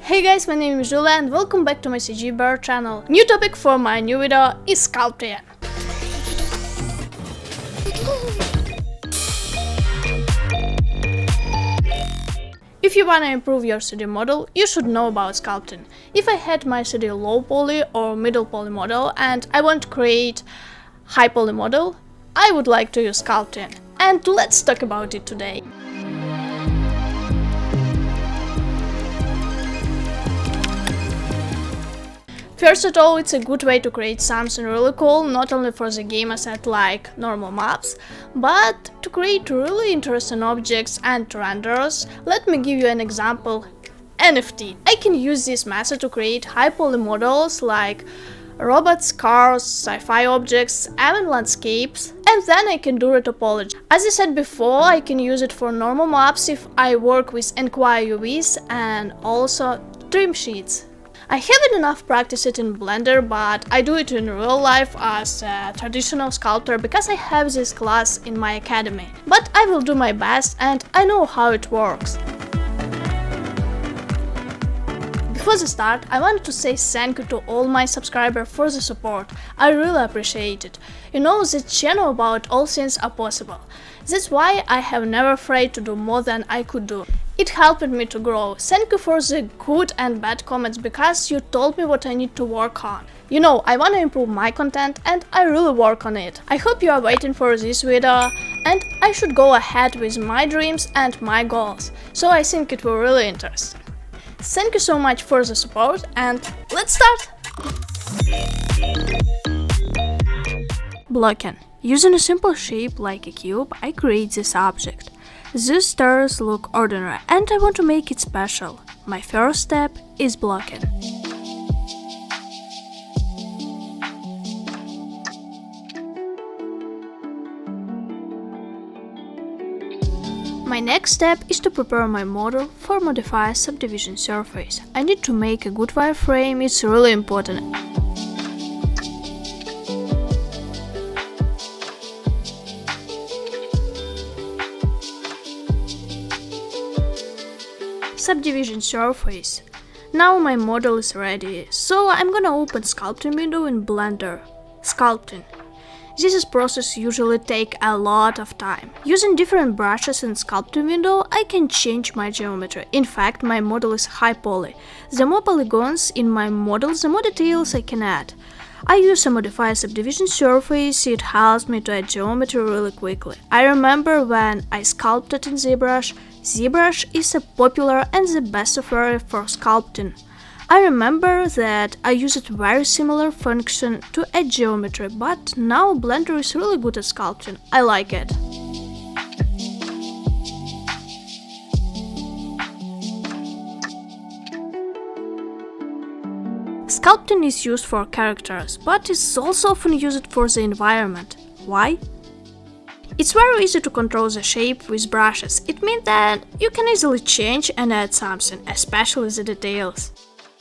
Hey guys, my name is Julia and welcome back to my CG Bear channel. New topic for my new video is sculpting. If you wanna improve your 3D model, you should know about sculpting. If I had my 3D low poly or middle poly model and I want to create high poly model, I would like to use sculpting. And let's talk about it today. First of all, it's a good way to create something really cool, not only for the game asset like normal maps, but to create really interesting objects and renders. Let me give you an example. NFT. I can use this method to create high poly models like robots, cars, sci-fi objects, even landscapes, and then I can do retopology. As I said before, I can use it for normal maps if I work with Enquire UVs and also trim sheets. I haven't enough practice it in Blender, but I do it in real life as a traditional sculptor because I have this class in my academy. But I will do my best and I know how it works. Before the start, I wanted to say thank you to all my subscribers for the support. I really appreciate it. You know, this channel about all things are possible. That's why I have never afraid to do more than I could do. It helped me to grow. Thank you for the good and bad comments because you told me what I need to work on. You know, I want to improve my content and I really work on it. I hope you are waiting for this video and I should go ahead with my dreams and my goals. So I think it will really interest. Thank you so much for the support and let's start! Blocking. Using a simple shape like a cube, I create this object. These stars look ordinary and I want to make it special. My first step is blocking. My next step is to prepare my model for modify subdivision surface. I need to make a good wireframe, it's really important. Subdivision surface. Now my model is ready, so I'm gonna open sculpting window in Blender. Sculpting. This process usually take a lot of time. Using different brushes in sculpting window, I can change my geometry. In fact, my model is high poly. The more polygons in my model, the more details I can add. I use a modify subdivision surface, it helps me to add geometry really quickly. I remember when I sculpted in ZBrush. ZBrush is a popular and the best software for sculpting. I remember that I used a very similar function to add geometry, but now Blender is really good at sculpting. I like it. Sculpting is used for characters, but is also often used for the environment. Why? It's very easy to control the shape with brushes. It means that you can easily change and add something, especially the details.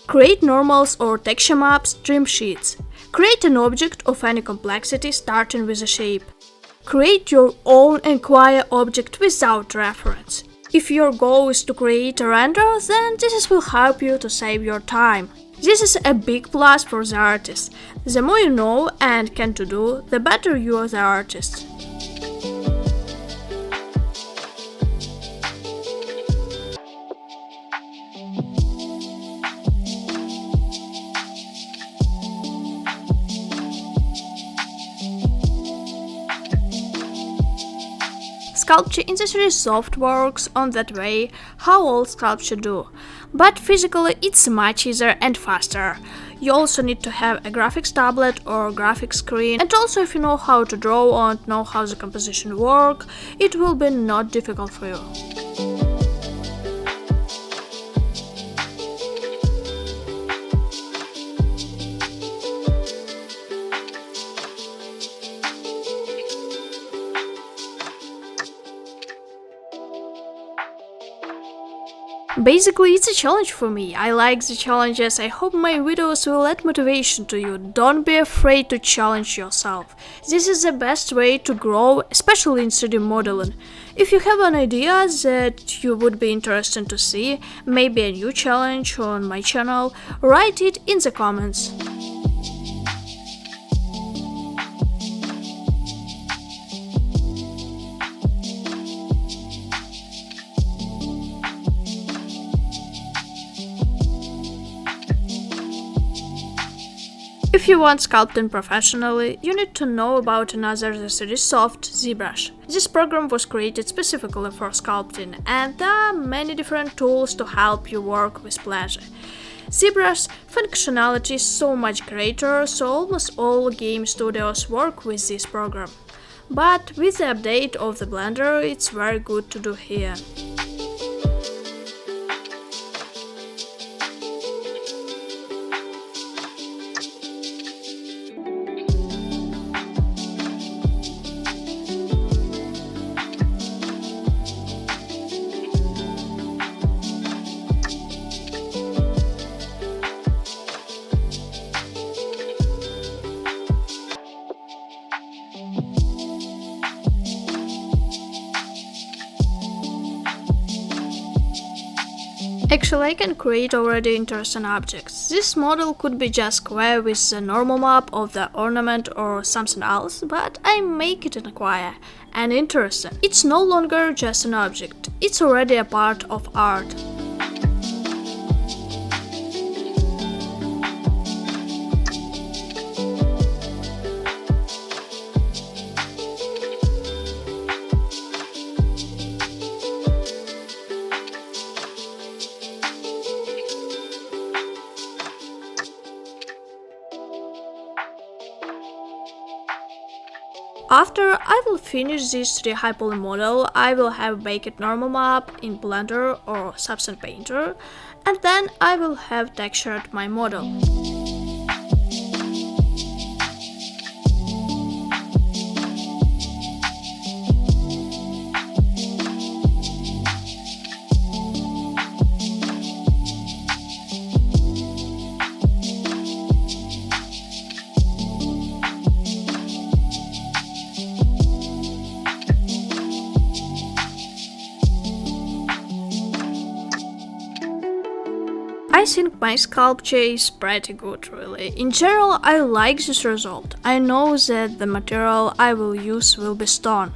Create normals or texture maps, trim sheets. Create an object of any complexity starting with a shape. Create your own Enquire object without reference. If your goal is to create a render, then this will help you to save your time. This is a big plus for the artist. The more you know and can to do, the better you are the artist. Sculpture in the 3D soft works on that way how all sculpture do, but physically it's much easier and faster. You also need to have a graphics tablet or graphics screen, and also if you know how to draw and know how the composition work, it will be not difficult for you. Basically, it's a challenge for me. I like the challenges. I hope my videos will add motivation to you. Don't be afraid to challenge yourself. This is the best way to grow, especially in 3D modeling. If you have an idea that you would be interested to see, maybe a new challenge on my channel, write it in the comments. If you want sculpting professionally, you need to know about another 3D soft, ZBrush. This program was created specifically for sculpting, and there are many different tools to help you work with pleasure. ZBrush's functionality is so much greater, so almost all game studios work with this program. But with the update of the Blender, it's very good to do here. Actually, I can create already interesting objects. This model could be just square with the normal map of the ornament or something else, but I make it inquire and interesting. It's no longer just an object, it's already a part of art. After I will finish this 3D high poly model, I will have baked normal map in Blender or Substance Painter, and then I will have textured my model. I think my sculpture is pretty good, really. In general, I like this result. I know that the material I will use will be stone.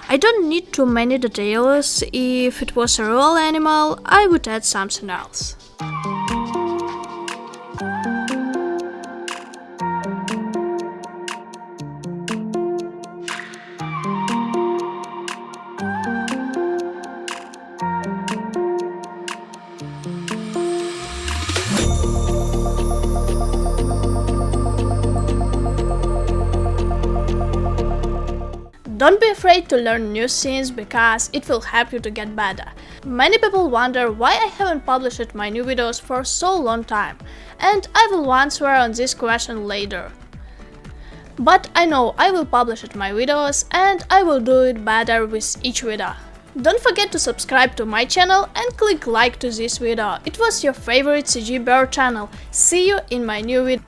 I don't need too many details. If it was a real animal, I would add something else. Don't be afraid to learn new things because it will help you to get better. Many people wonder why I haven't published my new videos for so long time, and I will answer on this question later. But I know I will publish my videos and I will do it better with each video. Don't forget to subscribe to my channel and click like to this video. It was your favorite CG Bear channel. See you in my new video.